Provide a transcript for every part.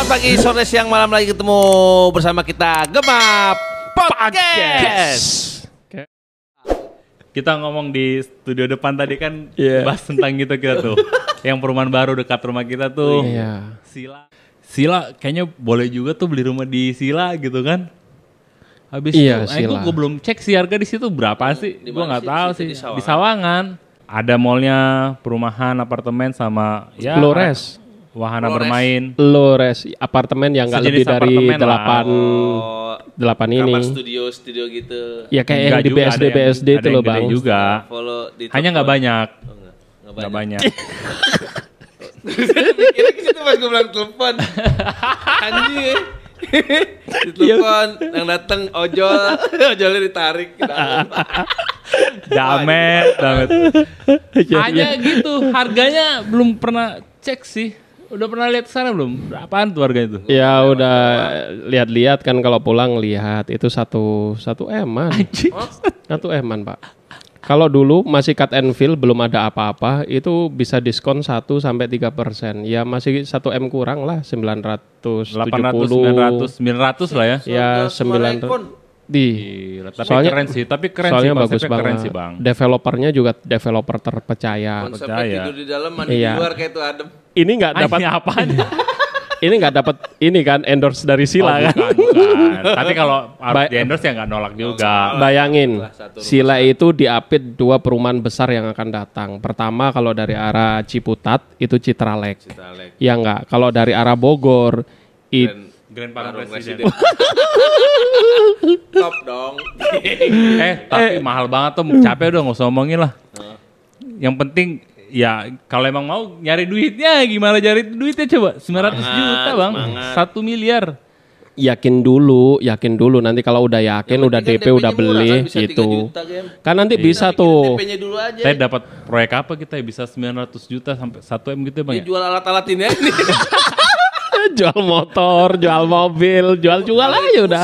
Selamat pagi, sore, siang, malam lagi ketemu bersama kita Gemap Podcast. Kita ngomong di studio depan tadi kan bahas tentang gitu kita tuh. Yang perumahan baru dekat rumah kita tuh. Sila kayaknya boleh juga tuh beli rumah di Sila gitu kan. Habis itu gue belum cek sih harga di situ berapa sih. Gue nggak tahu sih. Di Sawangan. Ada mallnya, perumahan, apartemen sama ya Flores. Wahana bermain. Flores, apartemen yang nggak lebih dari 8 ini. Kamar studio gitu. Ya kayak yang di BSD itu loh bang. Juga. Hanya nggak banyak. Nggak banyak. Kira ke situ pas gue bilang telepon. Anjing. Ditelepon, yang datang ojolnya ditarik. Damet. Hanya gitu, harganya belum pernah cek sih. Udah pernah lihat sana belum? Berapaan tuh harganya itu? Ya udah lihat-lihat kan kalau pulang lihat itu satu eman. Satu eman pak. Kalau dulu masih cut and fill belum ada apa-apa itu bisa diskon 1-3%. Ya masih 1 M kurang lah 970. 800, 900 lah ya. Ya 900. Tapi keren soalnya sih, bagus banget. Keren sih bang. Developernya juga developer terpercaya. Konsepnya tidur di dalam, mandi di luar kayak itu adem. Ini nggak dapat apaan? Ini nggak dapat ini kan endorse dari Sila kan. Bukan. Tapi kalau di endorse ya nggak nolak juga. Bayangin, Sila itu diapit 2 perumahan besar yang akan datang. Pertama kalau dari arah Ciputat itu Citralek. Ya nggak. Kalau dari arah Bogor Grand Parung Presiden. Top dong. Tapi mahal banget tuh, capek udah nggak usah ngomongin lah. Yang penting ya kalau emang mau nyari duitnya gimana nyari duitnya coba 900 juta bang, 1 miliar. Yakin dulu nanti kalau udah yakin udah DP udah beli kan gitu. Kan nanti bisa tuh. DP-nya dulu aja. Saya dapat proyek apa kita ya bisa 900 juta sampai 1 M gitu ya bang. Jual alat-alat ini aja. Jual motor, jual mobil, jual aja udah.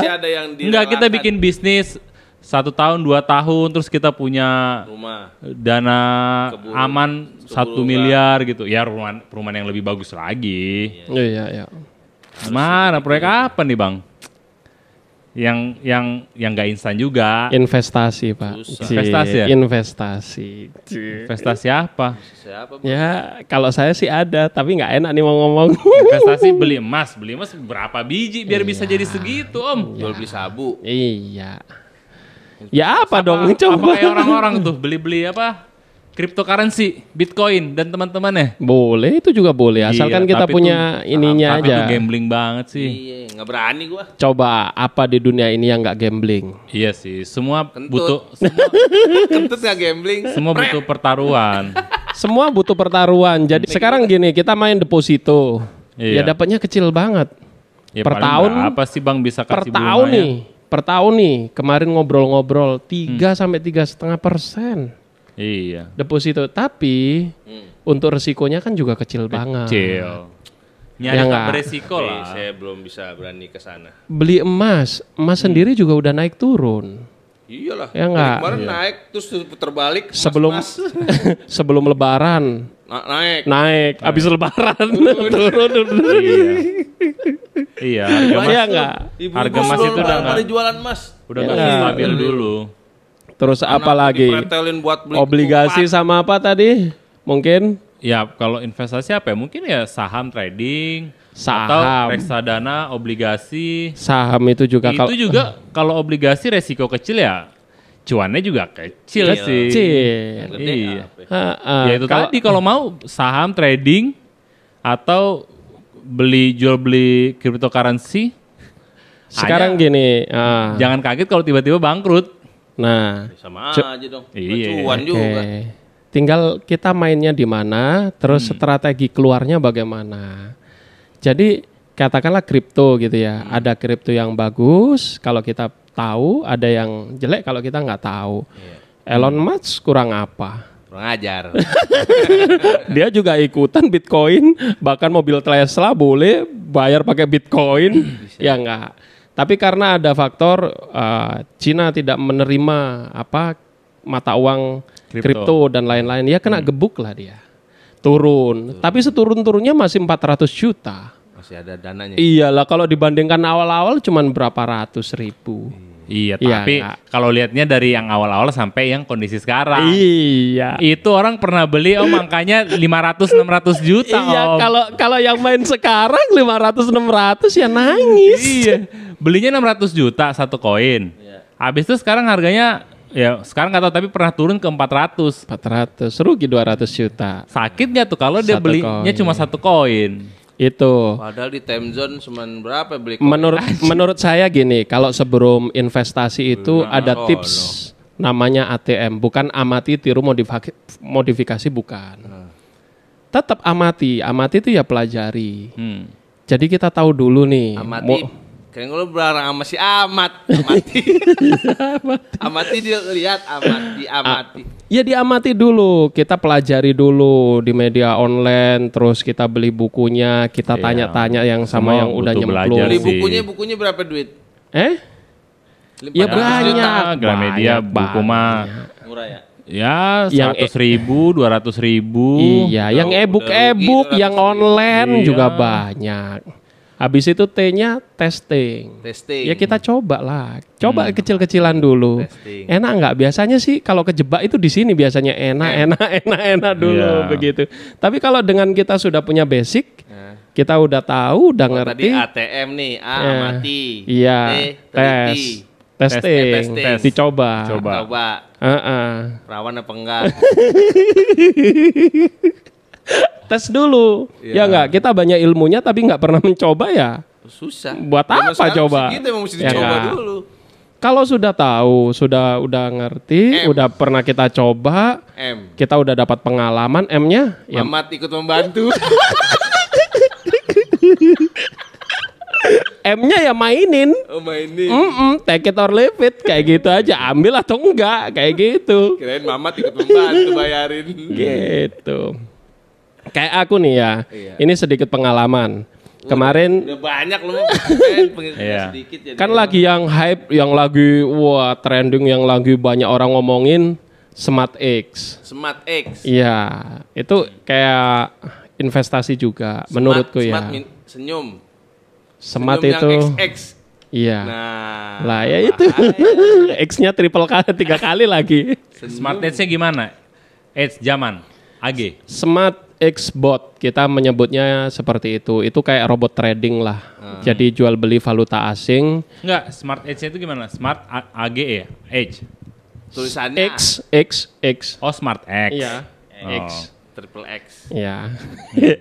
Enggak, kita bikin bisnis 1 tahun, 2 tahun, terus kita punya rumah, dana aman 1 miliar gitu. Ya perumahan yang lebih bagus lagi. Iya. Mana proyek apa nih bang? Yang nggak instan juga. Investasi pak. Investasi ya? Investasi apa? Ya kalau saya sih ada, tapi nggak enak nih mau ngomong. Investasi beli emas berapa biji biar bisa jadi segitu om? Jual beli sabu. Iya. Ya apa dong? Coba. Apa kayak orang-orang tuh beli apa? Cryptocurrency, Bitcoin dan teman-temannya. Boleh, itu juga boleh. Asalkan kita punya ininya aja. Tapi itu gambling banget sih. Iya, nggak berani gua. Coba apa di dunia ini yang nggak gambling? Iya sih, semua butuh. Kentut nggak gambling. Semua butuh pertaruhan. Semua butuh pertaruhan. Jadi sekarang gini, kita main deposito. Ya dapatnya kecil banget. Ya, per tahun apa sih bang bisa kasih per tahun nih. Kemarin ngobrol-ngobrol 3-3,5%. Iya. Deposito, tapi untuk resikonya kan juga kecil banget. Nyari ya beresiko lah. Saya belum bisa berani ke sana. Beli emas sendiri juga udah naik turun. Iyalah. Ya enggak? Kemarin naik terus terbalik. Sebelum lebaran. Naik. Habis lebaran turun. Iya. Harga emas itu udah enggak jualan emas. Udah enggak stabil dulu. Terus apa lagi? Obligasi sama apa tadi? Mungkin? Ya kalau investasi apa ya? Mungkin ya saham trading. Atau reksadana, obligasi. Saham itu juga. Kalau obligasi resiko kecil ya. Cuannya juga kecil sih. Iya. Ya itu tadi kalau mau saham trading. Atau jual beli cryptocurrency. Sekarang gini. Jangan kaget kalau tiba-tiba bangkrut. Nah, sama aja dong. Iya. Cuan juga. Tinggal kita mainnya di mana, terus strategi keluarnya bagaimana. Jadi katakanlah kripto gitu ya. Ada kripto yang bagus kalau kita tahu, ada yang jelek kalau kita nggak tahu. Elon Musk kurang apa? Kurang ajar. Dia juga ikutan Bitcoin, bahkan mobil Tesla boleh bayar pakai Bitcoin. Ya enggak. Tapi karena ada faktor Cina tidak menerima mata uang kripto dan lain-lain, ya kena gebuk lah dia. Turun. Tapi seturun-turunnya masih 400 juta. Masih ada dananya. Iyalah kalau dibandingkan awal-awal cuman berapa ratus ribu. Iya, Iya, tapi kalau lihatnya dari yang awal-awal sampai yang kondisi sekarang. Iya. Itu orang pernah beli angkanya 500-600 juta Iya, Om. kalau yang main sekarang 500-600 ya nangis. Iya, belinya 600 juta satu koin. Habis itu sekarang harganya ya sekarang nggak tahu tapi pernah turun ke 400. 400, rugi 200 juta. Sakitnya tuh kalau dia Satu belinya koin. cuma satu koin. Itu. Padahal di time zone cuman berapa beli koin? Menurut saya gini, kalau sebelum investasi itu ada tips namanya ATM, bukan amati tiru modifikasi bukan. Tetap amati itu ya pelajari. Jadi kita tahu dulu nih. Amati. Kayaknya lu barang sama si Amat. Amati. Amati dia lihat, amati. Ya diamati dulu, kita pelajari dulu di media online, terus kita beli bukunya, kita tanya-tanya yang sama Semua yang udah butuh nyemplung. belajar Beli sih. bukunya berapa duit? Ya 400 banyak. juta. Gramedia buku mah Murah ya? ya Yang 100.000, 200.000. Iya, yang e-book yang online juga banyak. Habis itu T-nya testing. Testing. Ya kita coba lah. Coba kecil-kecilan dulu. Testing. Enak nggak? Biasanya sih kalau kejebak itu di sini biasanya enak dulu Iya. begitu. Tapi kalau dengan kita sudah punya basic, kita udah tahu, udah ngerti. Tadi ATM nih, amati. Iya, Teliti. testing, Tes. dicoba. Coba. Rawan apa enggak? Tes dulu. Ya nggak, kita banyak ilmunya tapi nggak pernah mencoba ya. Susah. Buat Zaman apa sekarang coba? Gitu emang mesti Ya dicoba nggak? dulu. Kalau sudah tahu, udah ngerti, M. udah pernah kita coba, kita udah dapat pengalaman, M-nya ya Mamat ikut membantu. M-nya ya mainin. Oh mainin. Take it or leave it, kayak gitu aja, ambil atau enggak, kayak gitu. Kirain Mamat ikut membantu bayarin. Gitu. Kayak aku nih ya, Iya. ini sedikit pengalaman. Kemarin Udah banyak loh. Iya. Sedikit ya. kan lagi yang hype, yang lagi wah trending, yang lagi banyak orang ngomongin Smart X. Smart X. Iya, itu kayak investasi juga menurutku ya. Smart senyum. Smart Senyum itu yang XX. iya. Nah. Lah ya itu. X-nya triple kali 3 kali lagi. Smart Edge-nya gimana? Edge zaman AG. Smart X bot kita menyebutnya seperti itu. Itu kayak robot trading lah. Jadi jual beli valuta asing. Enggak, Smart Edge-nya itu gimana? Smart AG ya? Edge. Tulisannya X. Oh, Smart X. Iya. Oh. X. triple X. Iya.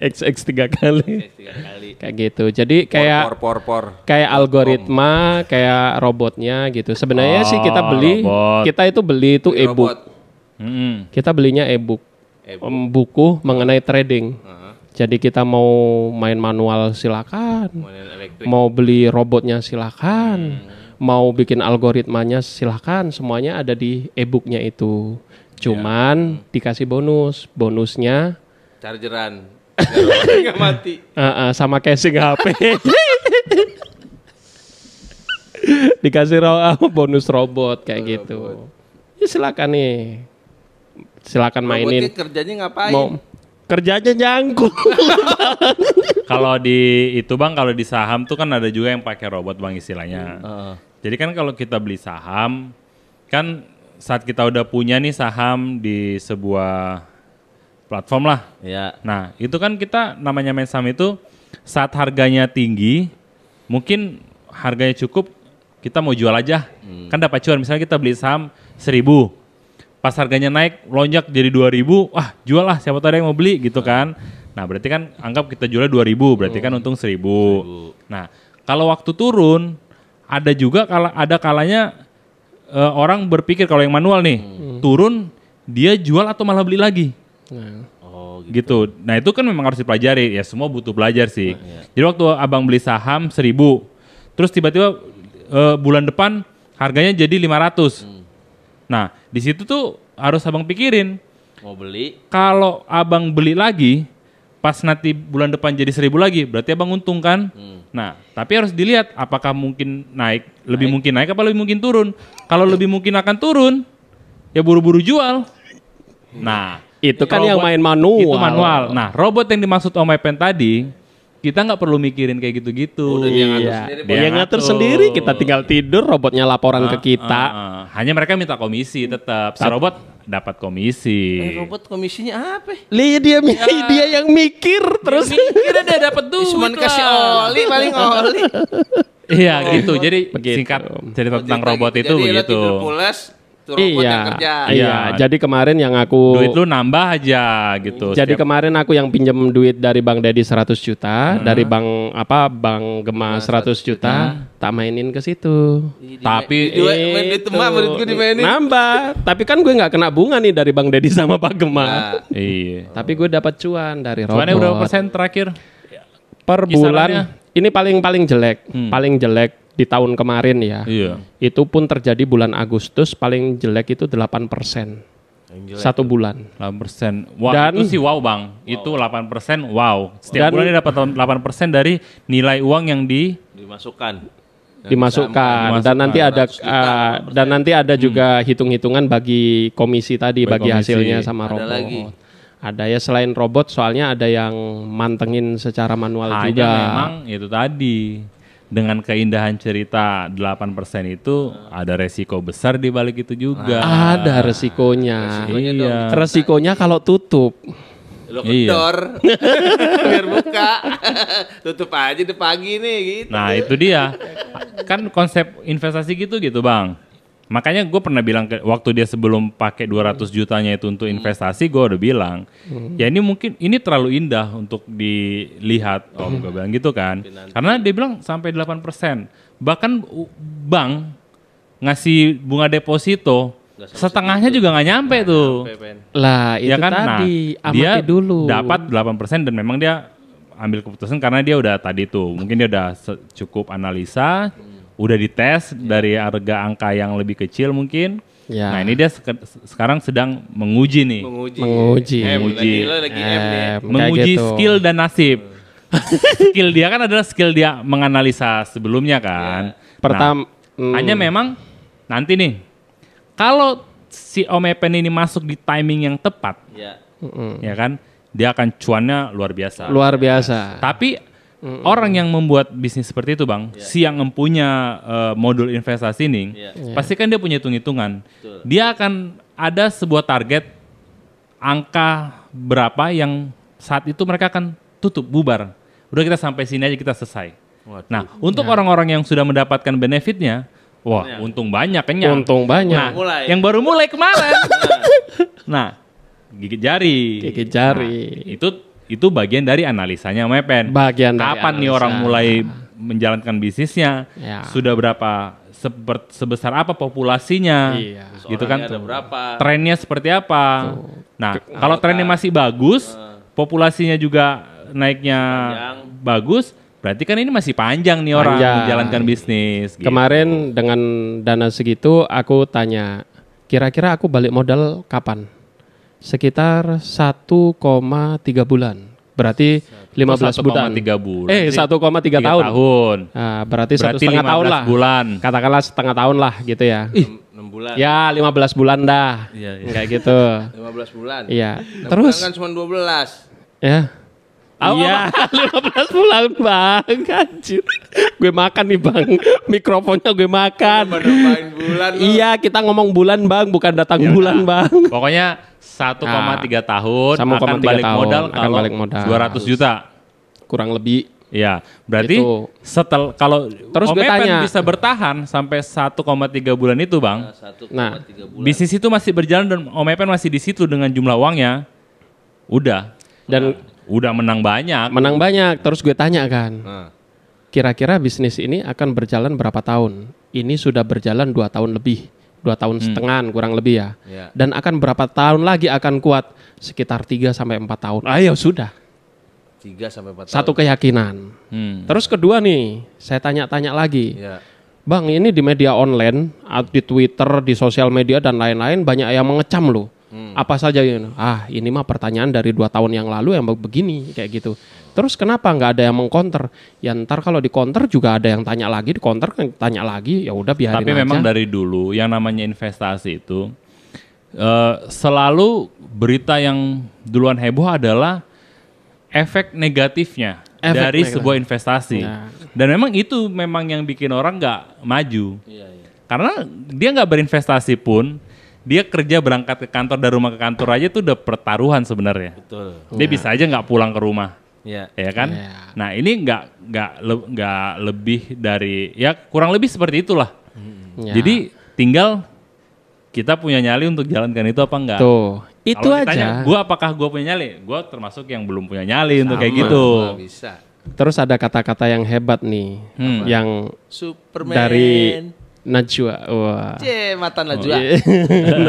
XX 3 kali. 3 kali. Kayak gitu. Jadi kayak Por. kayak algoritma, kayak robotnya gitu. Sebenarnya sih kita beli, robot. kita itu beli itu e-book. Robot. Kita belinya e-book. Buku mengenai trading. Jadi kita mau main manual silakan. Model elektrik. Mau beli robotnya silakan. Mau bikin algoritmanya silakan. Semuanya ada di e-booknya itu. Cuman dikasih bonus. Bonusnya Chargeran. Nggak mati. sama casing HP. Dikasih bonus robot kayak gitu. Ya silakan nih. Silakan mainin. Robotnya kerjanya ngapain? Mau kerjanya nyangkut. Kalau di itu Bang, kalau di saham tuh kan ada juga yang pakai robot Bang istilahnya. Jadi kan kalau kita beli saham, kan saat kita udah punya nih saham di sebuah platform lah. Ya. Nah itu kan kita namanya main saham itu saat harganya tinggi, mungkin harganya cukup, kita mau jual aja. Kan dapat cuan, misalnya kita beli saham 1.000. Pas harganya naik, lonjak jadi 2.000, wah jual lah, siapa tahu ada yang mau beli gitu kan. Nah berarti kan anggap kita jualnya 2.000, berarti kan untung 1.000. Nah kalau waktu turun, ada juga ada kalanya orang berpikir kalau yang manual nih, turun dia jual atau malah beli lagi. Oh Gitu. Nah itu kan memang harus dipelajari, ya semua butuh belajar sih. Jadi waktu abang beli saham 1.000, terus tiba-tiba bulan depan harganya jadi 500. Nah, di situ tuh harus abang pikirin. Mau beli? Kalau abang beli lagi, pas nanti bulan depan jadi 1.000 lagi, berarti abang untung kan? Nah, tapi harus dilihat apakah mungkin naik, lebih mungkin naik apa lebih mungkin turun. Kalau lebih mungkin akan turun, ya buru-buru jual. Nah, Itu kan yang main manual. Itu manual. Nah, robot yang dimaksud Om Epen tadi, kita nggak perlu mikirin kayak gitu-gitu. Udah dia ngatur Iya, sendiri, dia ngatur sendiri, kita tinggal tidur, robotnya laporan ke kita. Hanya mereka minta komisi tetap. Si robot dapat komisi. Robot komisinya apa? Dia yang mikir terus. Kira dia dapat duit. Cuman kasih oli, paling oli. Iya gitu. Jadi Begitu. singkat cerita tentang robot itu jadi begitu. Tidur pulas, tuh robot yang kerja. Iya. Jadi kemarin yang aku Duit lu nambah aja gitu. Jadi kemarin aku yang pinjam duit dari Bang Dedi 100 juta, dari Bang Gema 100 juta, tak mainin ke situ. Tapi main duit emak menurut gue dimainin. Nambah, tapi kan gue nggak kena bunga nih dari Bang Dedi sama Pak Gema. iya. Tapi gue dapat cuan dari robot. Cuannya berapa persen terakhir? Per Kisarannya? bulan. Ini paling jelek, paling jelek di tahun kemarin ya. Iya. Itu pun terjadi bulan Agustus, paling jelek itu 8%. Satu bulan. 8%. Wah, Dan- itu sih wow bang. Itu 8%. Wow. Setiap Dan- bulan dia dapat 8% dari nilai uang yang Dimasukkan. Dimasukkan dan nanti ada juga hitung-hitungan bagi komisi tadi, Bagi bagi komisi. hasilnya sama Ada robot. lagi. Ada ya selain robot, soalnya ada yang mantengin secara manual hanya juga. memang itu tadi. Dengan keindahan cerita 8% itu ada resiko besar di balik itu juga. Ada resikonya. Iya. Resikonya kalau tutup. Lo Iya. kendor. Biar buka. Tutup aja deh pagi nih gitu. Nah itu dia. Kan konsep investasi gitu bang. Makanya gue pernah bilang waktu dia sebelum pakai 200 jutanya itu untuk investasi, gue udah bilang, ya ini mungkin ini terlalu indah untuk dilihat. Oh, gue bilang gitu kan. Karena dia bilang sampai 8%. Bahkan bank ngasih bunga deposito setengahnya juga nggak nyampe tuh. Lah itu Ya kan? tadi, Nah, dia amati dulu. dapat 8% dan memang dia ambil keputusan karena dia udah tadi tuh, mungkin dia udah cukup analisa, udah dites dari harga angka yang lebih kecil mungkin. Ya. Nah ini dia sekarang sedang menguji nih, Menguji. Lagi M nih. menguji gitu. skill dan nasib. Skill dia kan adalah skill dia menganalisa sebelumnya kan. Pertama, Hanya memang nanti nih, kalau si Om Epen ini masuk di timing yang tepat, Ya. ya kan, dia akan cuannya luar biasa. luar biasa. Tapi orang yang membuat bisnis seperti itu bang, si yang mempunyai modul investasi ini, pasti kan dia punya hitung-hitungan. Dia akan ada sebuah target angka berapa yang saat itu mereka akan tutup, bubar. Udah kita sampai sini aja kita selesai. Nah, untuk orang-orang yang sudah mendapatkan benefitnya, wah untung banyak kenyang. Untung banyak. Nah, yang baru mulai kemarin. Nah, gigit jari. Gigit jari. Nah, itu bagian dari analisanya Mepen. Bagian dari Kapan nih analisa. orang mulai menjalankan bisnisnya? Ya. Sudah berapa sebesar apa populasinya? Iya. Gitu kan? Ada berapa? Trennya seperti apa? Nah, kalau trennya masih bagus, populasinya juga naiknya bagus, berarti kan ini masih panjang nih orang Panjang. menjalankan bisnis. Gitu. Kemarin dengan dana segitu aku tanya, kira-kira aku balik modal kapan? Sekitar 1,3 bulan. Berarti 15 bulan. 1,3 bulan. 1,3 3 tahun. tahun. Nah, berarti 1,5 tahun 15 lah. bulan. Katakanlah setengah tahun lah gitu ya. 6 bulan. Ya 15 bulan dah. Iya, iya. Kayak gitu. 15 bulan. Iya. 6 Terus bulan kan cuma 12. ya. Iya, 15 bulan bang, anjir. Gue makan nih bang, mikrofonnya gue makan. Main bulan lo. Iya, kita ngomong bulan bang, bukan datang bulan bang. Pokoknya 1,3 tahun 1,3 akan balik tahun, modal akan kalau balik modal. 200 juta. Kurang lebih. Ya, berarti Itu. kalau Terus Om gue Epen tanya. bisa bertahan sampai 1,3 bulan itu bang, 1,3 Nah, bulan. bisnis itu masih berjalan dan Om Epen masih di situ dengan jumlah uangnya, Dan udah menang banyak. menang banyak. Terus gue tanya kan, Nah, kira-kira bisnis ini akan berjalan berapa tahun? Ini sudah berjalan 2 tahun lebih, 2 tahun setengah kurang lebih ya. ya. Dan akan berapa tahun lagi akan kuat? Sekitar 3 sampai 4 tahun. Ayo sudah. 3 sampai 4 tahun. Satu keyakinan. Terus kedua nih, saya tanya-tanya lagi. Ya. Bang, ini di media online, di Twitter, di sosial media dan lain-lain banyak yang mengecam loh. Apa saja ini? Ini mah pertanyaan dari 2 tahun yang lalu yang begini kayak gitu. Terus kenapa nggak ada yang mengkonter? Ya ntar kalau di counter juga ada yang tanya lagi, di counter kan tanya lagi, ya udah biarin Tapi aja. memang dari dulu yang namanya investasi itu selalu berita yang duluan heboh adalah efek negatifnya. dari sebuah investasi. Ya. Dan memang itu memang yang bikin orang nggak maju. Iya. Karena dia nggak berinvestasi pun, dia kerja berangkat ke kantor dari rumah ke kantor aja tuh udah pertaruhan sebenarnya. Betul. Dia bisa aja nggak pulang ke rumah. Ya kan? Ya. Nah ini nggak lebih dari, ya kurang lebih seperti itulah. Ya. Jadi tinggal kita punya nyali untuk jalankan itu apa enggak. Tuh, itu kalo ditanya, aja. Apakah gue punya nyali? Gue termasuk yang belum punya nyali untuk kayak gitu. Bisa. Terus ada kata-kata yang hebat nih, yang Superman dari Najwa. Wah. Mata Najwa.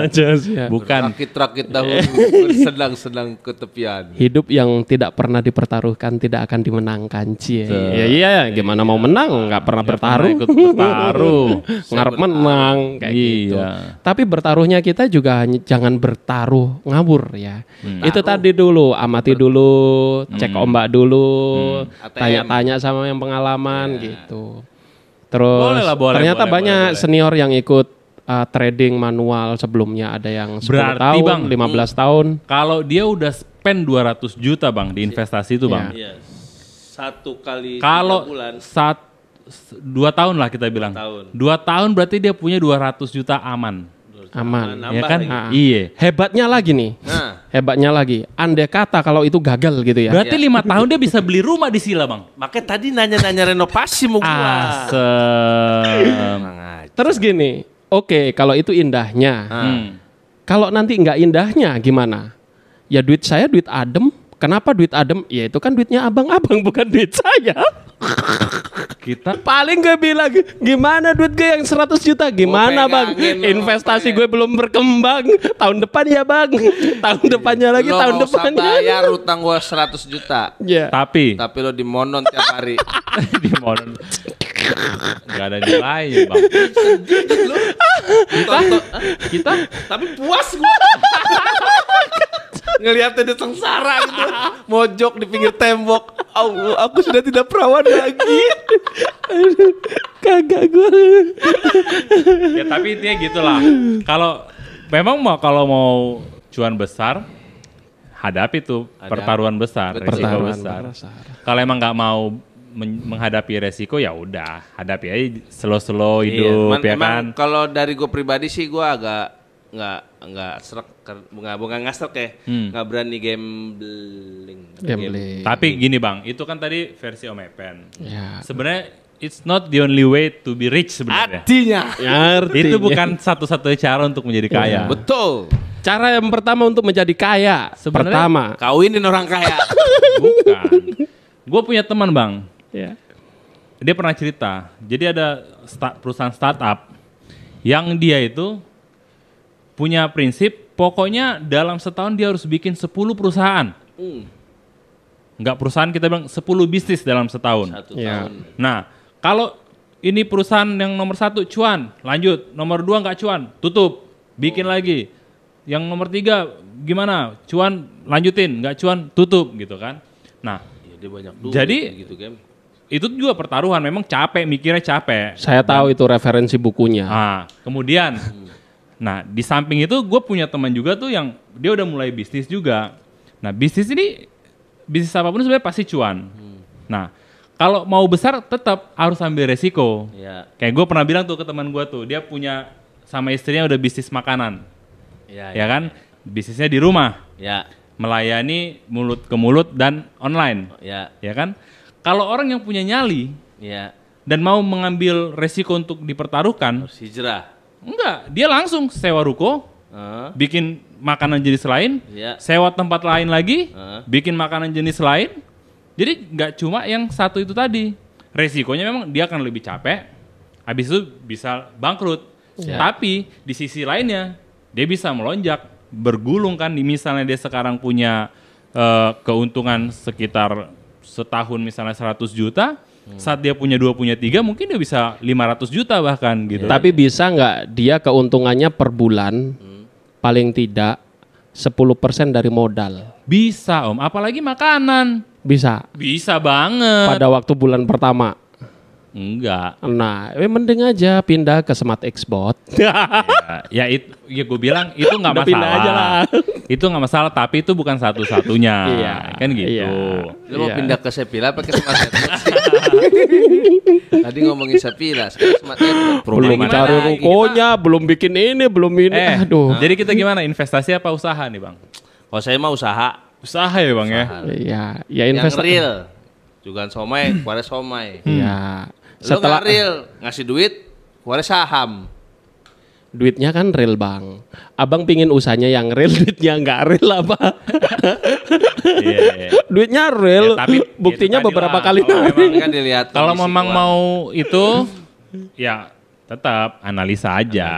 Najwa sih. Bukan. Rakit-rakit dahulu bersenang-senang ke tepian. Hidup yang tidak pernah dipertaruhkan tidak akan dimenangkan, Cie. Iya, gimana mau menang? Enggak pernah bertaruh. Ikut bertaruh. Ngarep menang kayak gitu. Tapi bertaruhnya kita juga jangan bertaruh ngawur ya. Itu tadi dulu, amati dulu, cek ombak dulu, tanya-tanya sama yang pengalaman gitu. Terus ternyata banyak senior yang ikut trading manual sebelumnya, ada yang 10 tahun, bang, 15 tahun. Kalau dia udah spend 200 juta bang di investasi itu bang. Iya. 1 kali 3 bulan. Kalau 2 tahun lah kita bilang. 2 tahun berarti dia punya 200 juta aman. Ya kan? Iya. Hebatnya lagi nih. Hebatnya lagi. Andai kata kalau itu gagal gitu ya. Berarti 5 tahun dia bisa beli rumah di Sila bang. Makanya tadi nanya-nanya renovasi mau gua. Terus gini. Oke, kalau itu indahnya. Kalau nanti nggak indahnya gimana? Ya duit saya duit adem. Kenapa duit adem? Ya itu kan duitnya abang-abang, bukan duit saya. Kita paling gue bilang, gimana duit gue yang 100 juta? Gimana bang? Investasi gue belum berkembang. Tahun depan ya bang. Tahun depannya lagi, tahun depannya. Lo bayar utang gue 100 juta. Yeah. Tapi lo dimonon tiap hari. Dimonon. Gak ada nilainya bang. Kita tapi puas gue. Ngeliatnya dia sengsara gitu, mojok di pinggir tembok. Aku sudah tidak perawan lagi. Kagak gue. Ya tapi intinya gitulah. Kalau mau cuan besar, hadapi tuh pertaruhan besar, resiko besar. Kalau emang nggak mau menghadapi resiko ya udah, hadapi aja slow hidup ya kan. Kalau dari gue pribadi sih gue agak nggak serak, bukan nggak serak ya, nggak berani gambling. Tapi gini bang, itu kan tadi versi Om Epen. Ya. Sebenarnya it's not the only way to be rich sebenarnya. Artinya. Itu bukan satu-satunya cara untuk menjadi kaya. Betul. Cara yang pertama untuk menjadi kaya, pertama kawinin orang kaya. Bukan. Gue punya teman bang. Ya. Dia pernah cerita. Jadi ada perusahaan startup yang dia itu punya prinsip, pokoknya dalam setahun dia harus bikin 10 perusahaan. Enggak perusahaan, kita bilang 10 bisnis dalam setahun. 1 tahun. Nah, kalau ini perusahaan yang nomor 1 cuan, lanjut. Nomor 2 enggak cuan, tutup. Bikin lagi. Yang nomor 3 gimana? Cuan, lanjutin. Enggak cuan, tutup gitu kan. Nah, dia banyak duit, jadi gitu, kan? Itu juga pertaruhan, memang capek, mikirnya capek. Saya tahu itu referensi bukunya. Nah, kemudian nah, di samping itu gue punya teman juga tuh yang dia udah mulai bisnis juga. Nah, bisnis apapun sebenarnya pasti cuan. Nah, kalau mau besar tetap harus ambil resiko. Ya. Kayak gue pernah bilang tuh ke teman gue tuh, dia punya sama istrinya udah bisnis makanan. Ya kan? Bisnisnya di rumah. Ya. Melayani mulut ke mulut dan online. Ya kan? Kalau orang yang punya nyali dan mau mengambil resiko untuk dipertaruhkan, harus hijrah. Enggak, dia langsung sewa ruko, bikin makanan jenis lain, sewa tempat lain lagi, bikin makanan jenis lain. Jadi nggak cuma yang satu itu tadi. Resikonya memang dia akan lebih capek, habis itu bisa bangkrut. Tapi di sisi lainnya, dia bisa melonjak, bergulung kan. Misalnya dia sekarang punya keuntungan sekitar setahun misalnya 100 juta, saat dia punya 2, punya 3, mungkin dia bisa 500 juta bahkan gitu. Tapi bisa nggak dia keuntungannya per bulan paling tidak 10% dari modal? Bisa om, apalagi makanan. Bisa? Bisa banget. Pada waktu bulan pertama? Enggak. Nah, mending aja pindah ke Smart Xbot. Ya gue bilang itu nggak Udah masalah. pindah aja lah. Itu nggak masalah, tapi itu bukan satu-satunya. Iya, Kan gitu. iya. Lu mau pindah ke Sepila pakai Smart Headbox sih? Tadi ngomongin Sepila, sekarang Smart Headbox. Belum gimana cari lagi? rukonya, belum bikin ini, belum ini. Aduh. Jadi kita gimana? Investasi apa usaha nih bang? Kalau saya mah usaha. Usaha ya bang ya. Iya, ya Yang investasi. real. Juga somai, keluar somai. Iya. Lu nggak real, ngasih duit, keluar saham. Duitnya kan real bang. Abang pingin usahanya yang real, duitnya nggak real apa? Iya. Duitnya real, Ya, tapi buktinya itu tadi beberapa lah, kali kalau naik. Memang kan dilihat. Kalau kondisi memang keuangan. mau itu, ya tetap analisa aja.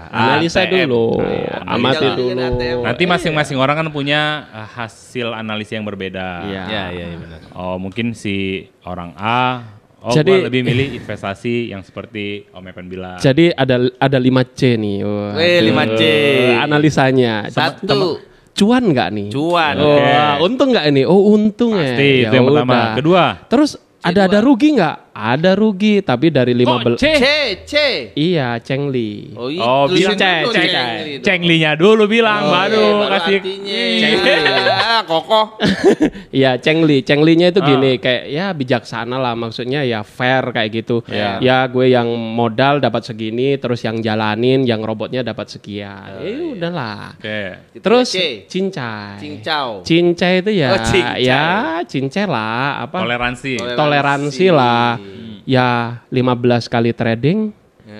Analisa ATM. dulu, Iya, amati Jangan dulu. bikin ATM. Nanti masing-masing orang kan punya hasil analisis yang berbeda. Iya. Iya benar. Oh mungkin si orang A, Jadi- gua lebih milih investasi yang seperti Om Evan bilang. Jadi ada 5C nih. Wah, Weh, 5C. Analisanya. Satu, Cuan nggak nih? cuan. Oh, Oke. untung nggak ini? Oh, untung Pasti ya. itu yang pertama. udah. Kedua, Terus ada rugi nggak? Ada rugi, tapi dari 15. C. C. Iya, Cengli. Oh, Oh, bilang Cenglinya dulu bilang, baru kasih kokoh. Iya, Cenglinya itu gini, kayak ya bijaksana lah, maksudnya ya fair kayak gitu. Iya. Ya gue yang modal dapat segini, terus yang jalanin, yang robotnya dapat sekian. Udahlah. Oke. Terus C. cincai. Cincau. Cincai itu ya, Oh, cincai. ya cincai lah, apa? Toleransi. Toleransi lah. Ya 15 kali trading,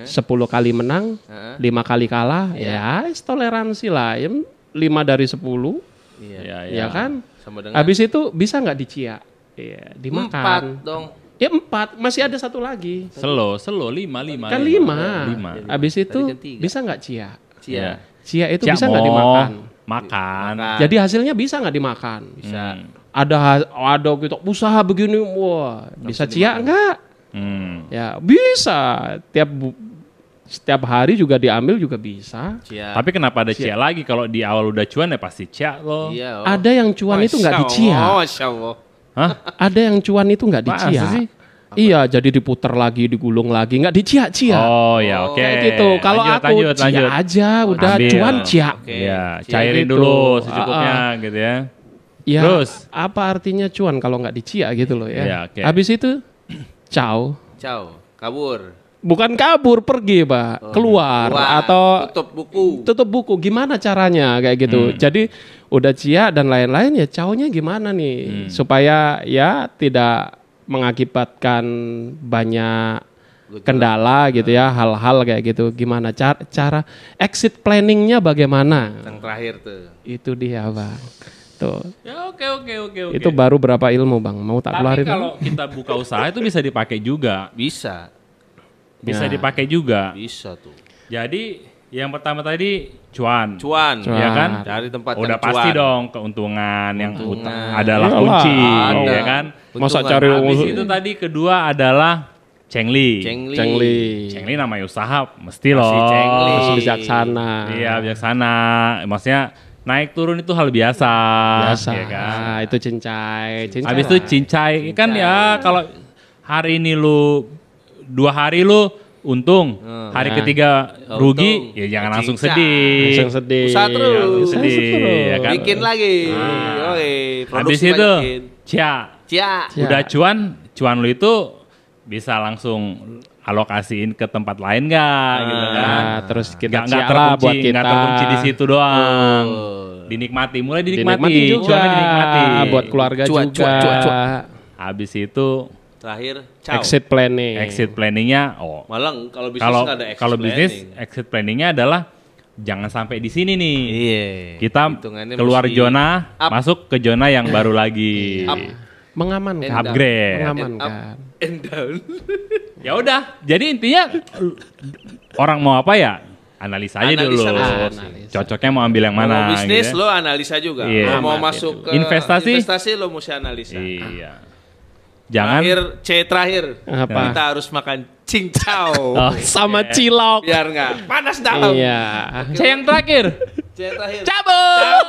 10 kali menang, 5 kali kalah, ya toleransi lah. Ya, 5 dari 10, Iya, ya kan? Sama dengan Habis itu bisa nggak dicia? Iya, 4 dimakan. dong. Ya 4, masih ada satu lagi. Selo, 5. Kan 5. 5. Habis itu kan 3. bisa nggak cia? Cia. Cia itu Cia bisa nggak mau dimakan? Makan. Jadi hasilnya bisa nggak dimakan? Bisa. Ada gitu usaha begini, wah bisa cia nggak? Ya bisa. Setiap hari juga diambil juga bisa. Cia. Tapi kenapa ada cia lagi? Kalau di awal udah cuan ya pasti cia loh. Iya. Ada yang cuan itu nggak dicia. Masya Allah. Hah? Ada yang cuan itu nggak Masa dicia. sih? Iya, jadi diputar lagi, digulung lagi, nggak dicia-cia. Oh ya oke. Kayak gitu. Kalau aku cia aja, udah Ambil. cuan cia. Oke. Iya, Cia cairin gitu. dulu secukupnya gitu ya. Ya, Terus? apa artinya cuan kalau nggak dicia gitu loh ya? Iya, oke. Habis itu, ciao. Ciao. Kabur. Bukan kabur, pergi, Pak. Keluar Wah, atau tutup buku. tutup buku. Gimana caranya kayak gitu? Jadi udah cia dan lain-lain ya caunya gimana nih supaya ya tidak mengakibatkan banyak kendala gitu ya, hal-hal kayak gitu. Gimana cara exit planningnya bagaimana? Yang terakhir tuh. Itu dia, Bang. Tuh. Ya oke. Itu baru berapa ilmu, Bang? Mau tak Tapi keluarin? kalau kita buka usaha itu bisa dipakai juga. Bisa. Bisa Ya. dipakai juga. Bisa tuh. Jadi yang pertama tadi cuan. Cuan. Ya kan? Cari tempat Udah yang pasti cuan. dong keuntungan yang Keuntungan. adalah Iyalah, kunci, ada. ya kan? Masa Keuntungan. cari Habis itu tadi kedua adalah Cengli. Cengli. Cengli namanya usaha mesti loh. Masih Cengli. Harus bijaksana. Iya bijaksana. Maksudnya naik turun itu hal biasa. Biasa. Ya kan? Ah, itu cincai. Habis itu cincai. Kan ya kalau hari ini lu 2 hari lu untung, hari Ya. ketiga rugi, Untung. ya jangan langsung Cincai. sedih. Langsung sedih. Usaha terus. Langsung sedih, ya kan? Bikin lagi. Oke. Habis Produksi itu, banyakin. cia. Cia. Ya. Udah cuan lu itu bisa langsung alokasiin ke tempat lain nggak gitu kan? Nah, terus kita Nggak cia lah buat kita. nggak terkunci di situ doang. Dinikmati, mulai dinikmati, Dinikmati juga. cuannya dinikmati. Buat keluarga Cuan, juga. cuan. Habis itu Terakhir. Ciao. Exit planning. exit planningnya, Malah kalau bisnis kalau nggak ada exit kalau bisnis planning. exit planningnya adalah jangan sampai di sini nih. Iya. Kita Hitungannya keluar mesti zona, up. masuk ke zona yang baru lagi. Up. Mengamankan. And Upgrade. Mengamankan. And down. Ya udah, jadi intinya orang mau apa ya? Analisa aja Analisa dulu. masing-masing. Cocoknya mau ambil yang Mau mana bisnis gitu ya. lo analisa juga. Iya. Lo mau Amat masuk itu. ke Investasi? lo mesti analisa. Iya. Jangan Terakhir. Apa? Kita harus makan cincau. Oh, Sama cilok. Biar nggak panas dalam. Iya. saya yang terakhir. C terakhir. Cabut.